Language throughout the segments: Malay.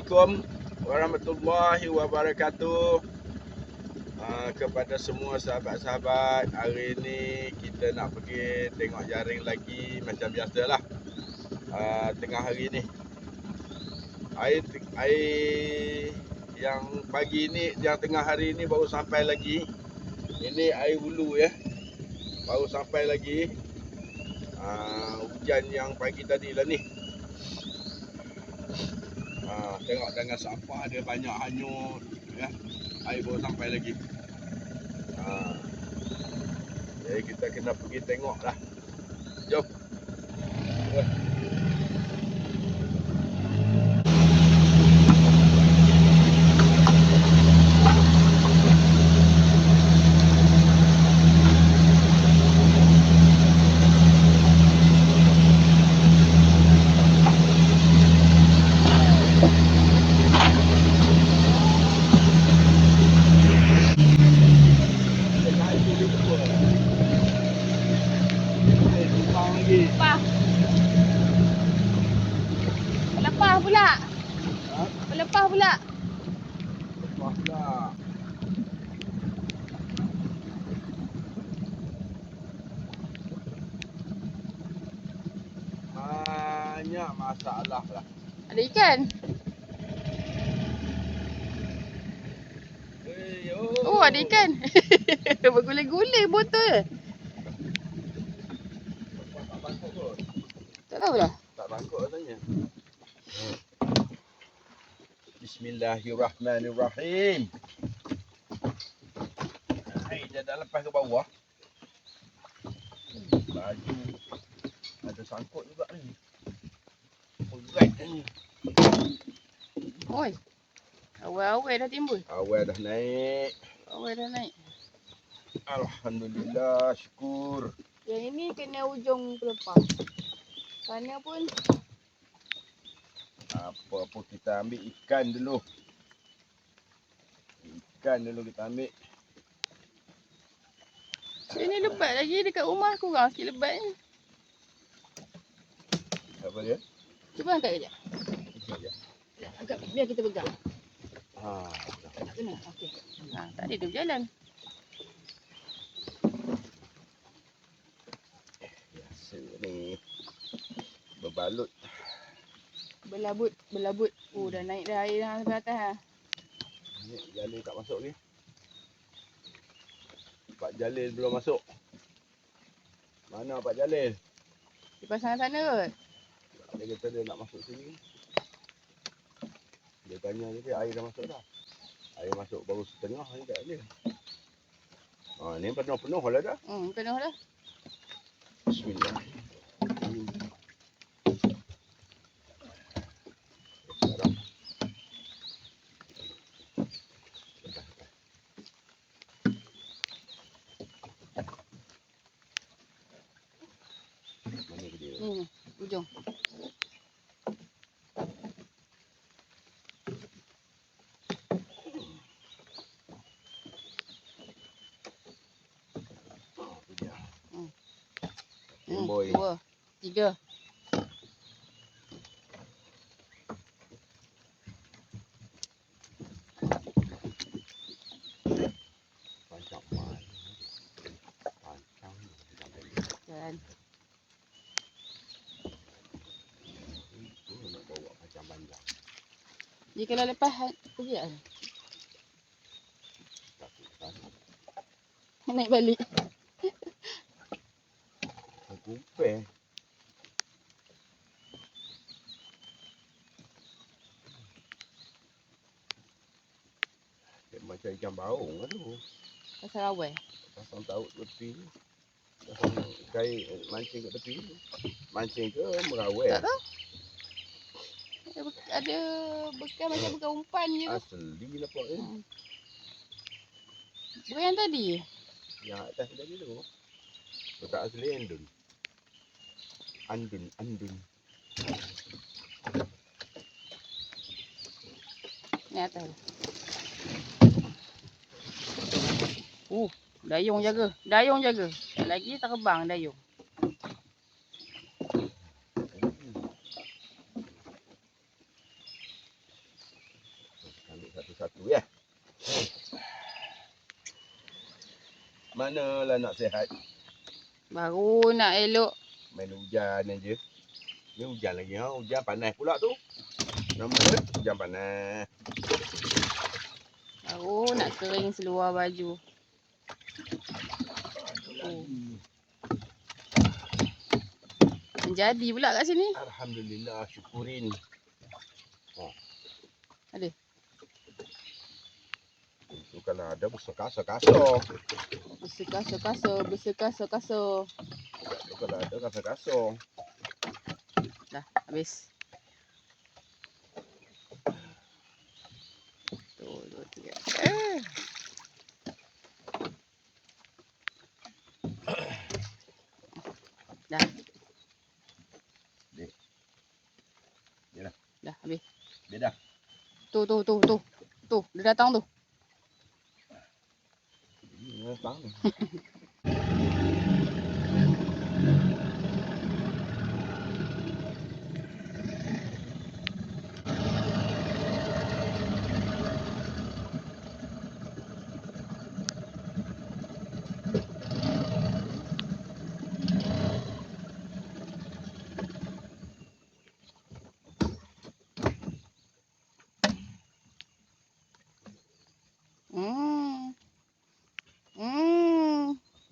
Assalamualaikum warahmatullahi wabarakatuh. Kepada semua sahabat-sahabat, hari ni kita nak pergi tengok jaring lagi macam biasalah. Tengah hari ni air yang pagi ni, yang tengah hari ni baru sampai lagi. Ini air hulu ya, baru sampai lagi. Hujan yang pagi tadi lah ni. Tengok dengan sampah dia banyak hanyut ya. Air baru sampai lagi. Jadi kita kena pergi tengok lah. Jom. Pelepah pula. Pelepah pula. Lepas pula. Banyak masalah lah. Ada ikan. Oh, ada ikan. Bergulai-gulai botol. Tak bangkut kot. Tak tahu lah. Tak bangkut katanya. Bismillahirrahmanirrahim. Air dia dah lepas ke bawah. Baju ada sangkut juga ni. Berat ni. Oi. Awal-awal dah timbul. Awal dah naik. Awal dah naik. Alhamdulillah, syukur. Yang ini kena ujung pelepah. Sana pun Apa-apa kita ambil ikan dulu. Ikan dulu kita ambil. sini lebat lagi dekat rumah kurang sikit lebat ni. Apa dia? Cuba angkat kejap. Sekejap je. Agak biar kita pegang. Ha. Tak kena. Okey. Tak ada dia berjalan. Biasa ni. Berbalut. Berlabut. Oh, dah naik dah air dah sampai atas dah. Ni Jalil tak masuk ni. Pak Jalil belum masuk. Mana Pak Jalil? Di pasang sana kot. Dia kata dia nak masuk sini. Dia tanya dia air dah masuk dah. Air masuk baru setengah ni tak ada. Ni penuh-penuh lah dah. Penuh dah. Bismillah. Mana dia? Ni, ujung. Boy. 2, 3. Pancang man. Pancang. Jalan. Itu nak bawa pancang panjang. Dia kalau lepas pergi tak? Tak susah. Naik balik. Kumpul. Macam ikan baung lah tu. Pasal awal. Pasang taut tepi. Pasang kain mancing kat tepi. Mancing ke merawai? Tak tahu. Ada bekas macam bekas umpan je tu. Asli nampak ni. Bukan yang tadi. Yang atas tadi tu. Bekas asli Andun. Andun. Ni atas. Dayung jaga. Tak lagi terbang dayung. Satu-satu ya. Manalah nak sihat. Baru nak elok. Main hujan aja. Ni hujan lagi ha. Hujan panas pula tu. Nama dia hujan panas. Baru nak kering seluar baju. Menjadi pula kat sini. Alhamdulillah, syukurin. Ada. Itu kalau ada bersekasar-kasar. Bersekasar-kasar. Itu kalau ada kasar-kasar. Dah, habis. 1, 2, 3. Dah. Dia dah. Dah, habis. Dia dah. Tu. Tu, dia datang tu. Dia datang ni.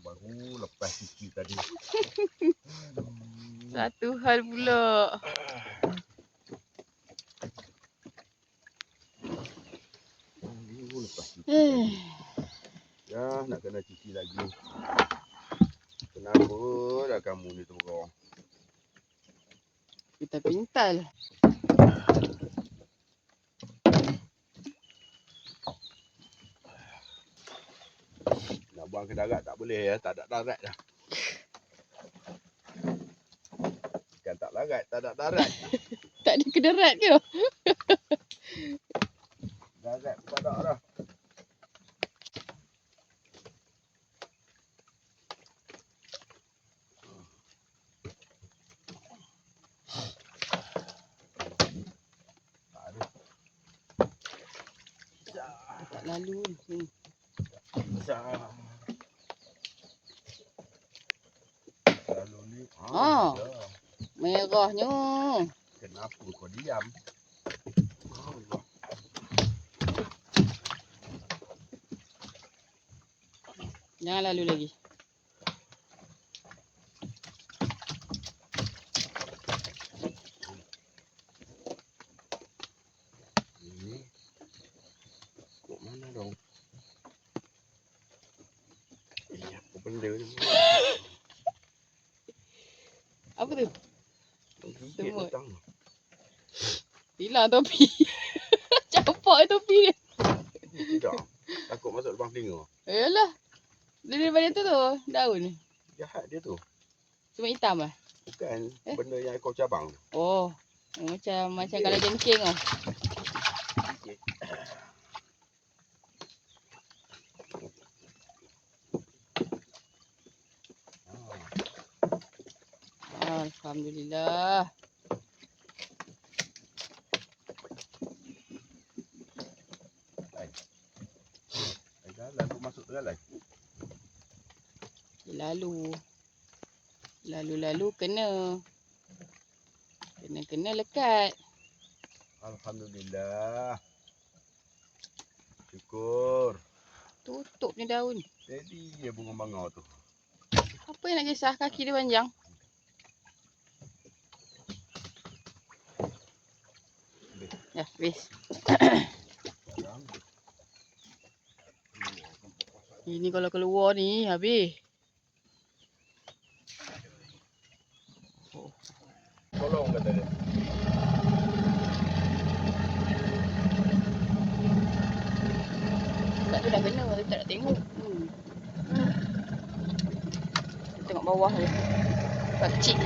Baru lepas cuci tadi. Satu hal pula. Baru lepas cuci. Ya, nak kena cuci lagi. Kenapa dah kamu ni turun? Kita pintal. Nak buang ke darat tak boleh ya, tak ada darat dah. Kan tak larat, tak ada darat. Tak ada kederat ke? Darat pun tak ada dah. Tak ada. Tak lalu ni. Lalu ni. Ah. Ya. Merahnya. Kenapa kau diam? Jangan lalu lagi. Ini. Kok mana dong? Apa benda ni? Apa tu? Gigit Semut. datang. Hilang topi. Campak topi dia. Tidak. Takut masuk lubang telinga. Yalah. Dia daripada tu, daun. Jahat dia tu. Cuma hitam lah. Bukan benda yang ekor cabang. Oh. Macam kalau jengking tau. Gigit. Alhamdulillah. Lalu masuk tengah lai. Lalu kena. Kena lekat. Alhamdulillah. Syukur. Tutup ni daun. Jadi dia bunga mangga tu. Apa yang nak kisah? Kaki dia panjang. Ya, habis. Ini kalau keluar ni, habis. Tolong kata dia. Tak tu dah kena, tapi tak nak tengok. Tengok bawah dia. Tak kecil.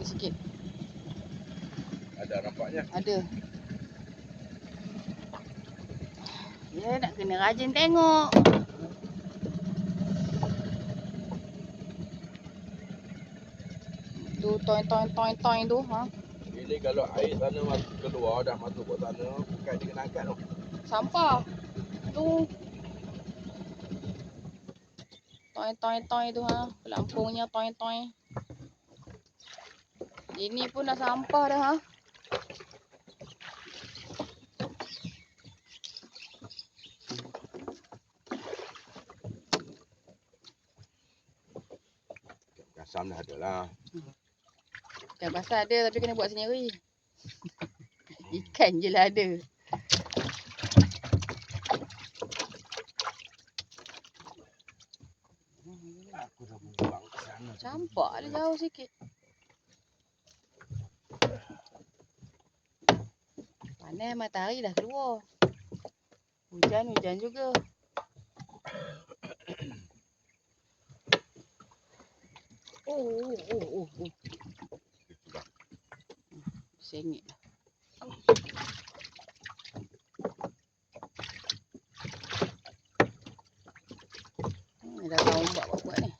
sikit. Ada nampaknya. Ada. Ya, nak kena rajin tengok. Tu toin tu, ha. Ini kalau air sana masuk keluar dah masuk ke sana, bukan dia kena angkat tu. Sampah. Tu. Toin tu, ha. Pelampungnya toin. Ini pun dah sampah dah, ha. Asam dah ada lah. Ikan basah ada tapi kena buat sendiri. Ikan je lah ada. Aku dah buang ke sana. Campak dia jauh sikit. Panas matahari dah keluar. Hujan juga. Oh. Sengit. Dah tahu buat ni.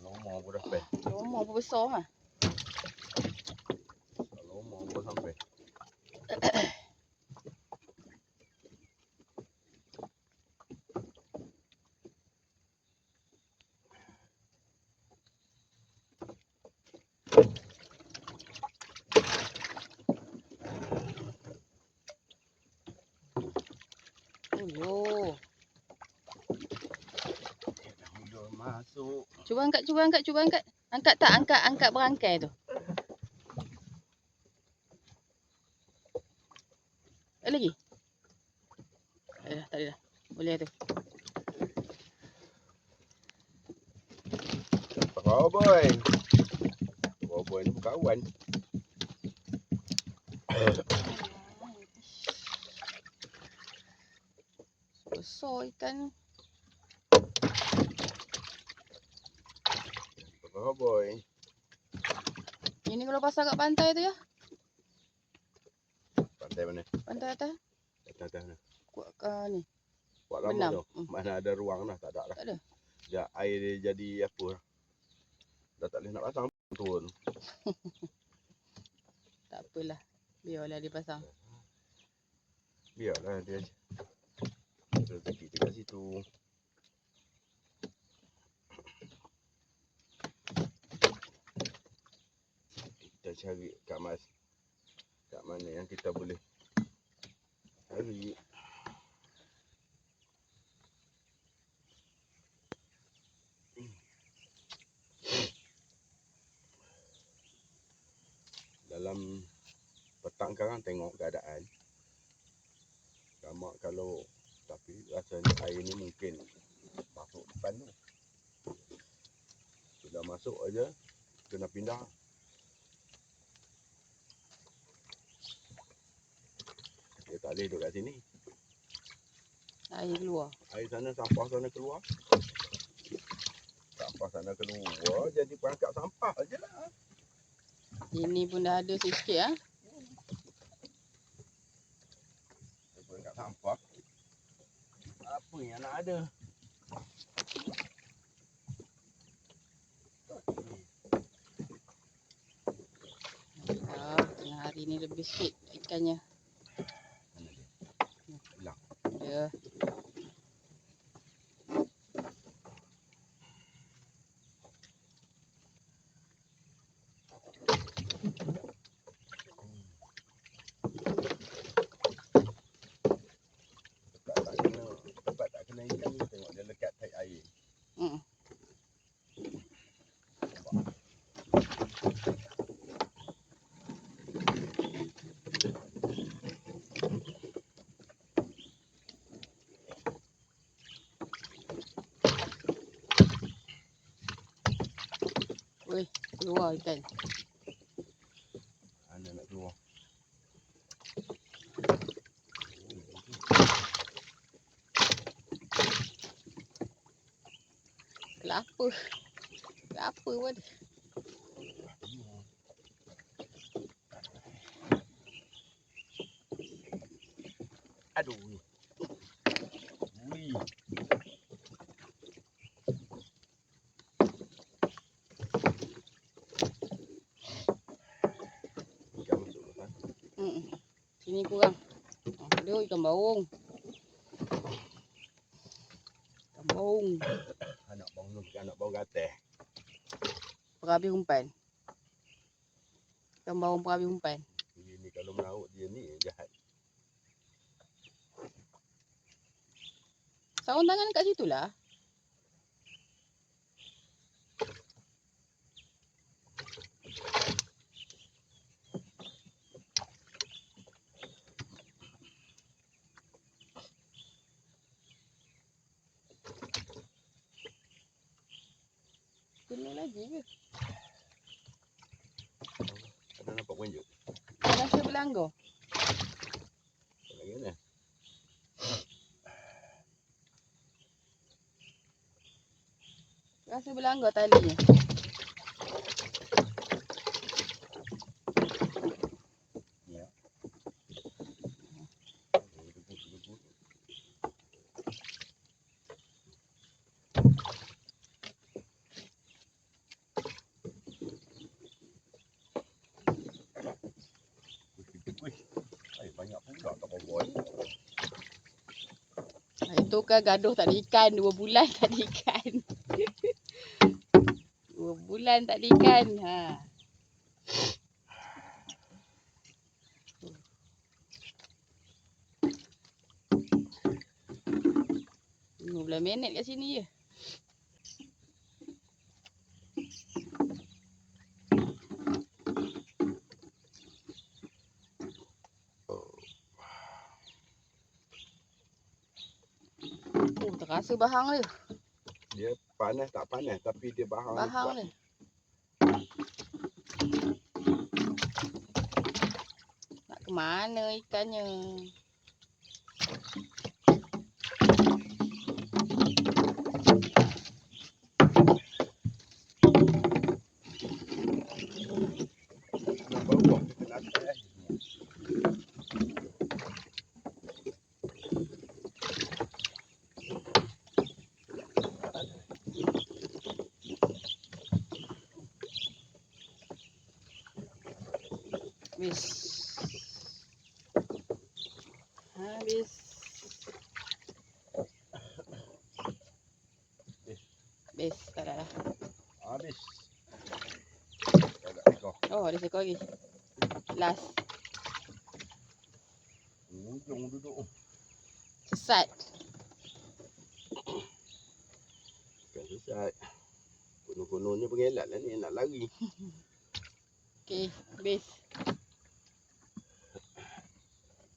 Lomor pun dah sampai. Lomor pun besar, ha. Lomor pun sampai. Oh. Dah masuk. Cuba angkat. Angkat berangkai tu. Lagi? Tak ada dah. Boleh tu. Cowboy. Cowboy ni berkawan. Besar ikan. Cowboy. Ini kalau pasang kat pantai tu ya? Pantai mana? Pantai atas. Pantai mana? Kuat ni. Buat lama Benam. tu. Mana ada ruang dah, tak ada dah. Tak ada. Dah air dia jadi apa? Dah tak boleh nak pasang turun. Tak apalah. Biarlah dia pasang. Biarlah dia. Rezeki dekat situ. Kita cari kat mana yang kita boleh cari. Dalam petang sekarang tengok keadaan. Sama kalau tapi rasanya air ni mungkin masuk depan tu. Sudah masuk aja kena pindah. Dia tak boleh duduk kat sini. Air keluar. Air sana, sampah sana keluar. Sampah sana keluar, jadi perangkap sampah aje lah. Ini pun dah ada sikit ah. Perangkap sampah. Apa yang nak ada? Tengah hari ni lebih sikit ikannya. Mana dia? Hilang. Ya. Tak kena tempat Keluar ikan. Mana nak keluar? Kelapa. Kelapa pun. Aduh. Ui. Ikan masuk kan? Sini kurang. Dia ikan baung. Ikan baung. Anak bau tu bukan anak bau gateh. Perabi umpan. Ikan baung perabi umpan. Ini kalau melaut dia ni jahat. Sarung tangan kat situ lah. Kena lagi ke? Ada nampak kunjuk. Rasa berlanggar. Lagi mana? Rasa berlanggar talinya. Ya. Banyak pula tak bawah ni. Itu kan gaduh tak ada ikan. 2 bulan tak ada ikan. 2 bulan tak ada ikan. Ha. 15 minit kat sini je. Terasa bahang dia. Dia panas tak panas tapi dia bahang Bahang kuat. dia. Nak ke mana ikannya? Nak bawah kita nak atas. Habis. Habis. Habis. Tak ada lah. Habis. Tak ekor. Oh, ada seekor lagi. Last. Ujung duduk. Sesat. Bukan sesat. Konon-kononnya pengelat lah ni nak lari. Okey, habis.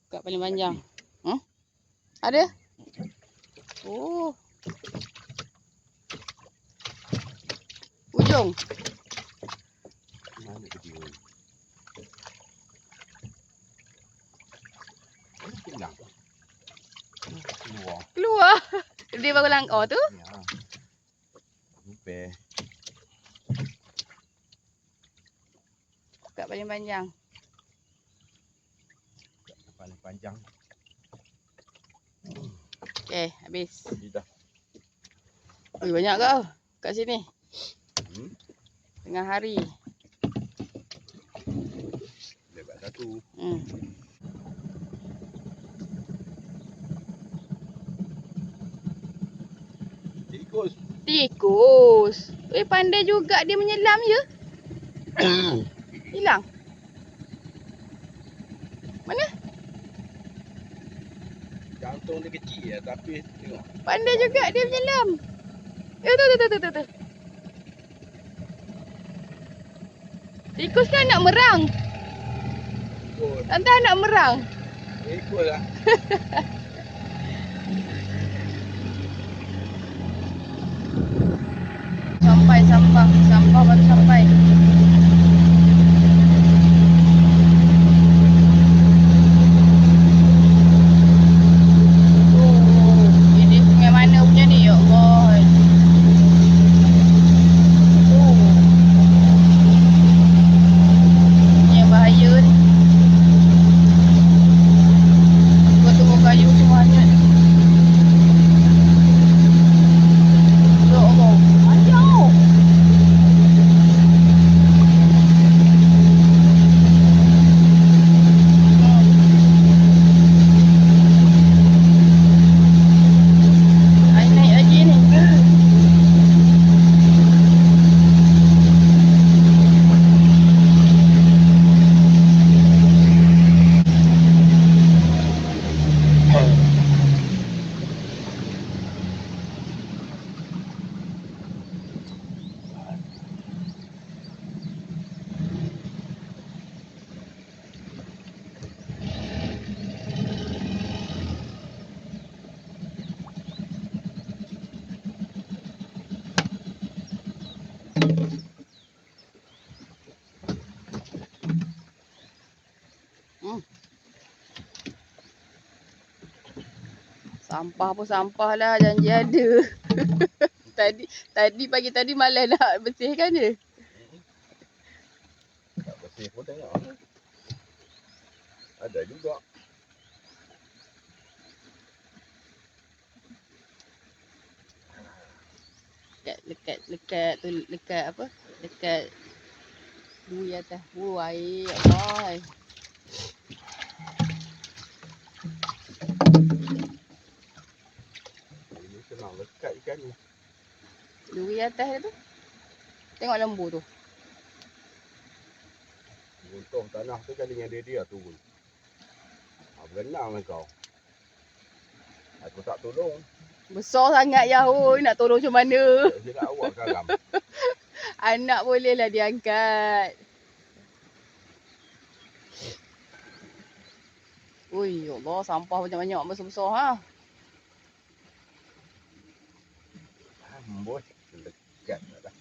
Buka paling panjang. Ada? Oh. Ujung. Mana dia? Kelang. Keluar. Keluar. Dia baru langkau tu. Ya. Lupa. Buka paling panjang. Paling panjang. Okey, habis. Dah. Ui, banyak kau kat sini. Tengah hari. Lebat satu. Tikus. Tikus. Pandai juga dia menyelam je. Hilang. Mana? Jantung dia kecil ya, tapi tengok. Pandai juga dia menyelam. Tu. Tikus kan nak merang. Tikus. Tante nak merang. Tikus lah. Sampah baru sampai. Sampah pun sampah lah, janji ada. Tadi pagi tadi malas nak bersihkan je. Tak bersih pun tengok. Ada juga. Lekat apa? Lekat bui atas. Air. Allah. Ini senang lekat ikan ni. Duri atas tu. Tengok lembu tu. Runtuh tanah tu kan dengan dia turun. Berenang lah kau. Aku tak tolong. Besar sangat ya, oi. Nak tolong macam mana? Silap awak karam. Anak bolehlah diangkat. Ui, ya Allah, sampah banyak-banyak besar-besar ha. Amboi, lekat dah.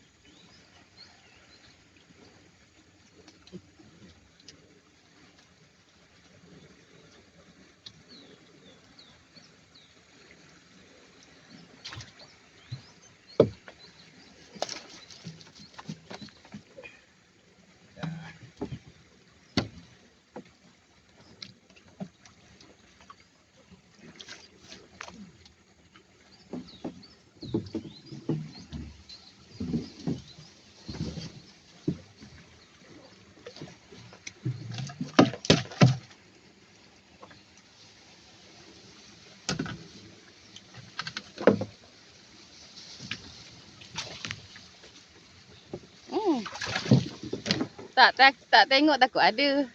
Tak tengok takut ada.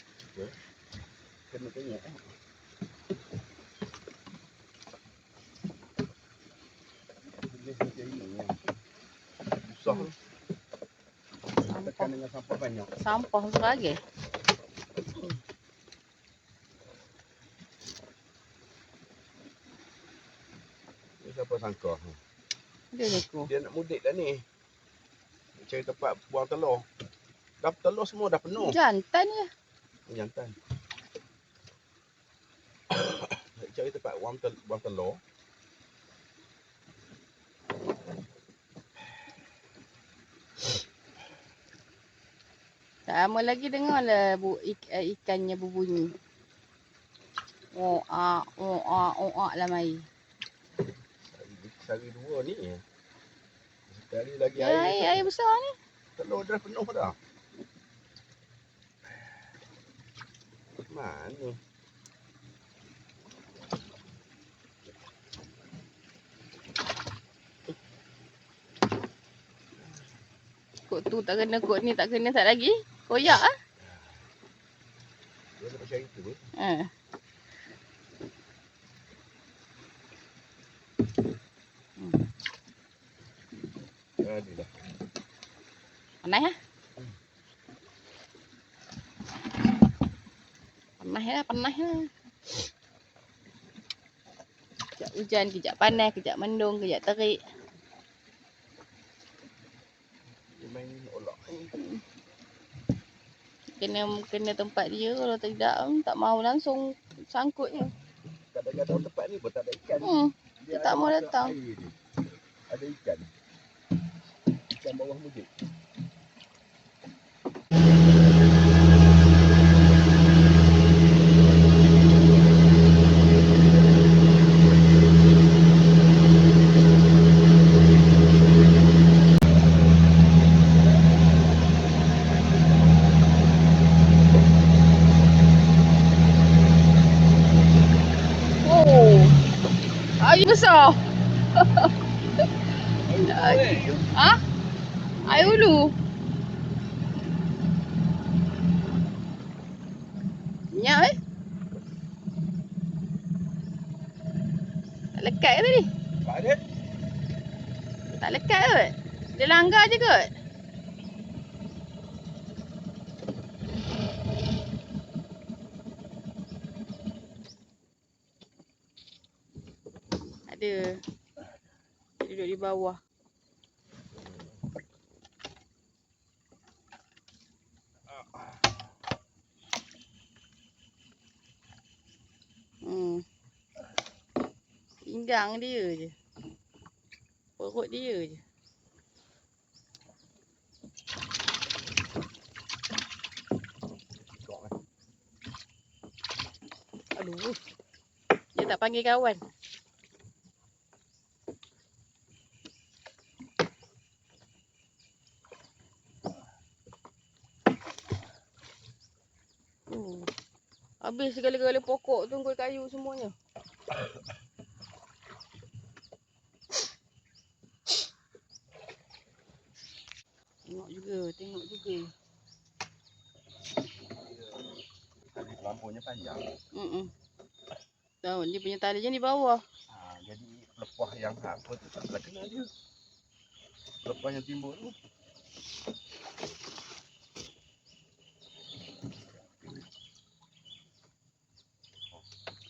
Kena tengok. Jenis macam ini ya. Susah. Tekan dengan sampah banyak. Sampah seragam. Ni siapa sangka? Dia ni ko. Dia nak mudik dah ni. Nak cari tempat buang telur. Dah telur semua dah penuh. Jantan je. Jantan. Nak cari tempat buang telur. Tak lama lagi dengarlah ikannya berbunyi. Lah mai. Sehari dua ni. Sekali lagi Air besar ni. telur dah penuh dah. Mana? Kok tu tak kena, kok ni tak kena tak lagi. Koyak ah. Dia nak cari tu. Jadilah. Panas ah. Panas lah. Kejap hujan, kejap panas, kejap mendung, kejap terik. Dia main olak. Kena tempat dia, kalau tidak tak mau langsung sangkutnya. Kadang-kadang tempat ni pun tak ada ikan. Dia tak mau datang. Ada ikan. Ikan bawah mudik. Air besar. Ha? Air hulu. Minyak tak lekat ke tadi? Tak ada. Tak lekat ke? Dia langgar je kot. Ada. Dia duduk di bawah. Indah. pegang dia je. Perut dia je. Aduh. Dia tak panggil kawan. Habis segala-gala pokok tunggul kayu semuanya. Tengok juga. Tali lampunya panjang. Tahu dia punya tali je di bawah. Jadi pelepah yang apa tu tak boleh kena dia. Pelepah yang timbul tu.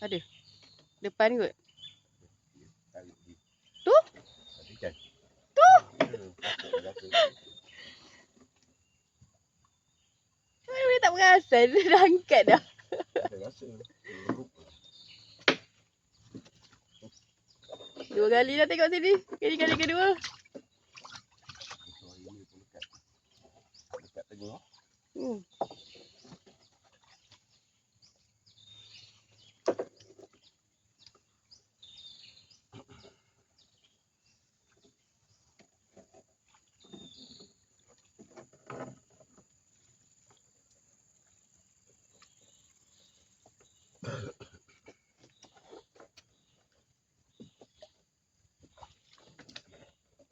Ada. Depan kot. Tali di. Tu? Tadi kan. Tu. Mana dia tak perasan. Dia dah angkat dah. Ada rasa. Dua kali dah tengok sini. Kali kedua. Ini pun dekat tengah.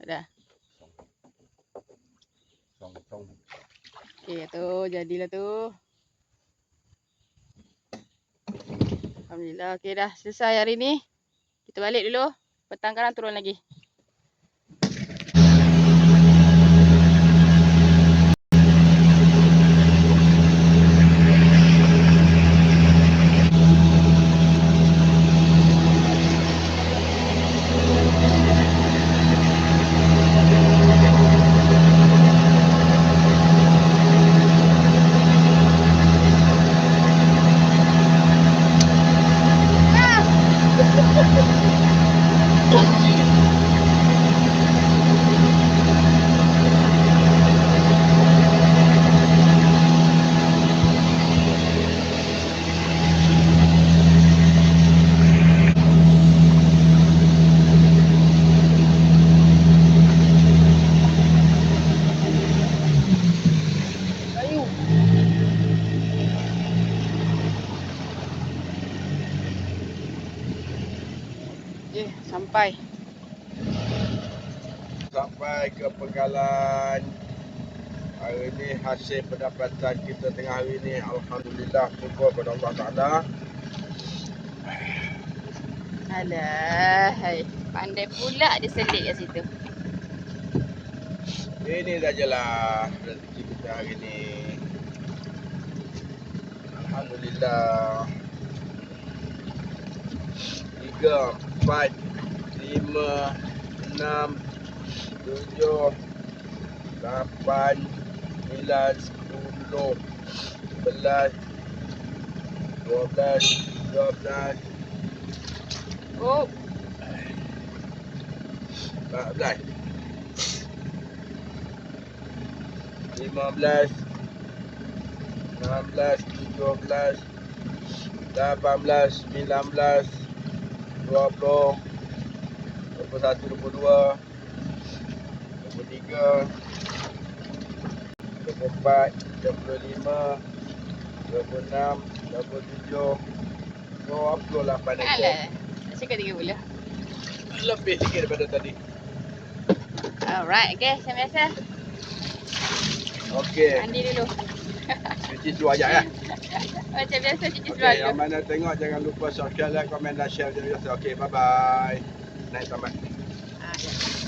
Dah. Song. Okey tu, jadilah tu. Alhamdulillah, okey dah selesai hari ni. Kita balik dulu. Petang kadang turun lagi. Sampai ke penggalan. Hari ni hasil pendapatan kita tengah hari ni alhamdulillah syukur kepada Allah Taala. Alah, hai. Pandai pula dia selit kat situ. Ini sajalah rezeki kita hari ni. Alhamdulillah. 3, 4, 5, 6, 7, 8, 9, 10, 11, 12, 13, Oh, 14, 15, 16, 17, 18, 19, 20, 21, 22, 23, 24, 25, 26, 27, 28 ekor. alah. Tak cakap 30. Lebih sikit daripada tadi. Alright, okay. Macam biasa. Okey, Mandi dulu. cuci seluar ajak ya. Macam biasa cuci seluar Okey, yang dulu. mana tengok jangan lupa subscribe, like, komen dan share. Okey, bye bye. Naik tamat. Ya.